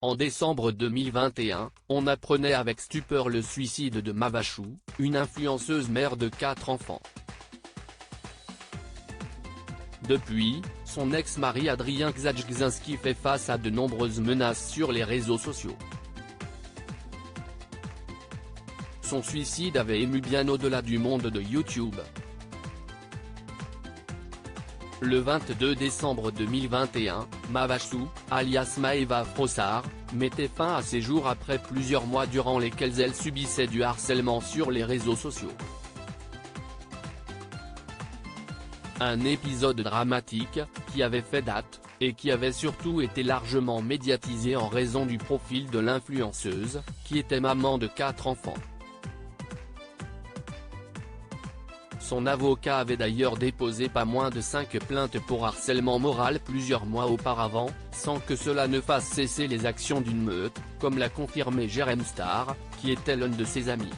En décembre 2021, on apprenait avec stupeur le suicide de Mavachou, une influenceuse mère de 4 enfants. Depuis, son ex-mari Adrien Gzadjkzinski fait face à de nombreuses menaces sur les réseaux sociaux. Son suicide avait ému bien au-delà du monde de YouTube. Le 22 décembre 2021, Mavachou, alias Maeva Frossard, mettait fin à ses jours après plusieurs mois durant lesquels elle subissait du harcèlement sur les réseaux sociaux. Un épisode dramatique, qui avait fait date, et qui avait surtout été largement médiatisé en raison du profil de l'influenceuse, qui était maman de 4 enfants. Son avocat avait d'ailleurs déposé pas moins de 5 plaintes pour harcèlement moral plusieurs mois auparavant, sans que cela ne fasse cesser les actions d'une meute, comme l'a confirmé Jérém Star, qui était l'un de ses amis.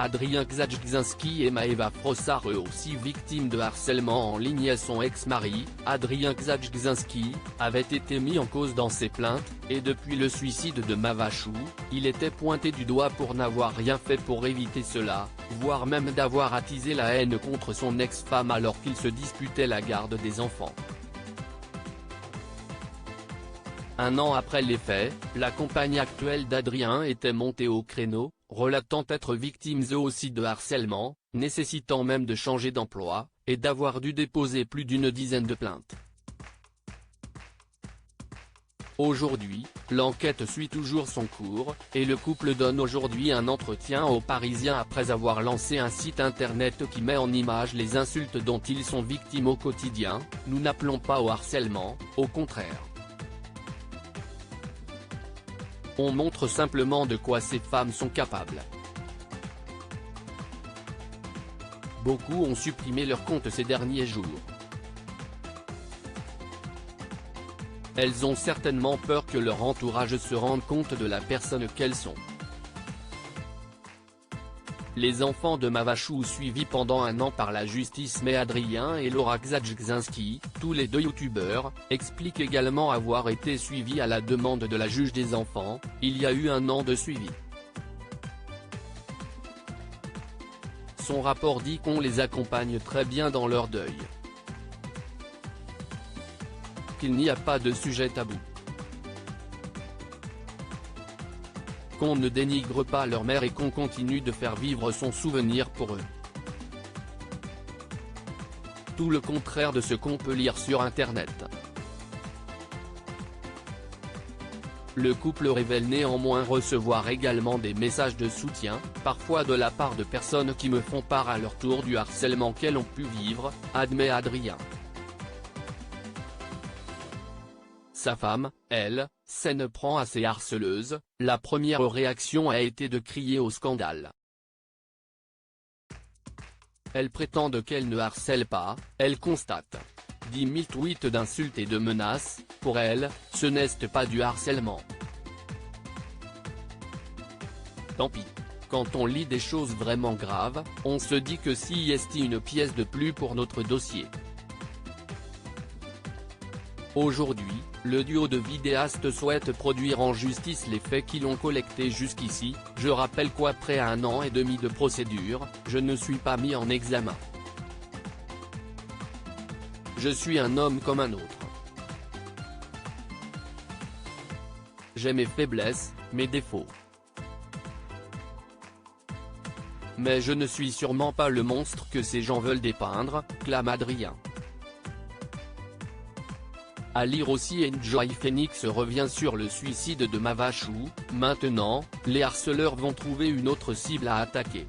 Adrien Gzadjkzinski et Maeva Frossard eux aussi victimes de harcèlement en ligne et son ex-mari, Adrien Gzadjkzinski, avait été mis en cause dans ces plaintes, et depuis le suicide de Mavachou, il était pointé du doigt pour n'avoir rien fait pour éviter cela, voire même d'avoir attisé la haine contre son ex-femme alors qu'ils se disputaient la garde des enfants. Un an après les faits, la compagne actuelle d'Adrien était montée au créneau, relatant être victimes eux aussi de harcèlement, nécessitant même de changer d'emploi, et d'avoir dû déposer plus d'une dizaine de plaintes. Aujourd'hui, l'enquête suit toujours son cours, et le couple donne aujourd'hui un entretien aux Parisiens après avoir lancé un site internet qui met en image les insultes dont ils sont victimes au quotidien. Nous n'appelons pas au harcèlement, au contraire. On montre simplement de quoi ces femmes sont capables. Beaucoup ont supprimé leur compte ces derniers jours. Elles ont certainement peur que leur entourage se rende compte de la personne qu'elles sont. Les enfants de Mavachou suivis pendant un an par la justice mais Adrien et Laura Gzadjkzinski, tous les deux youtubeurs, expliquent également avoir été suivis à la demande de la juge des enfants. Il y a eu un an de suivi. Son rapport dit qu'on les accompagne très bien dans leur deuil. Qu'il n'y a pas de sujet tabou. Qu'on ne dénigre pas leur mère et qu'on continue de faire vivre son souvenir pour eux. Tout le contraire de ce qu'on peut lire sur internet. Le couple révèle néanmoins recevoir également des messages de soutien, parfois de la part de personnes qui me font part à leur tour du harcèlement qu'elles ont pu vivre, admet Adrien. Sa femme, elle, s'en prend à ses harceleuses. La première réaction a été de crier au scandale. Elle prétend qu'elle ne harcèle pas, elle constate 10 000 tweets d'insultes et de menaces. Pour elle, ce n'est pas du harcèlement. Tant pis. Quand on lit des choses vraiment graves, on se dit que si est une pièce de plus pour notre dossier. Aujourd'hui, le duo de vidéastes souhaite produire en justice les faits qu'ils ont collectés jusqu'ici. Je rappelle qu'après un an et demi de procédure, je ne suis pas mis en examen. Je suis un homme comme un autre. J'ai mes faiblesses, mes défauts. Mais je ne suis sûrement pas le monstre que ces gens veulent dépeindre, clame Adrien. À lire aussi Enjoy Phoenix revient sur le suicide de Mavachou. Maintenant, les harceleurs vont trouver une autre cible à attaquer.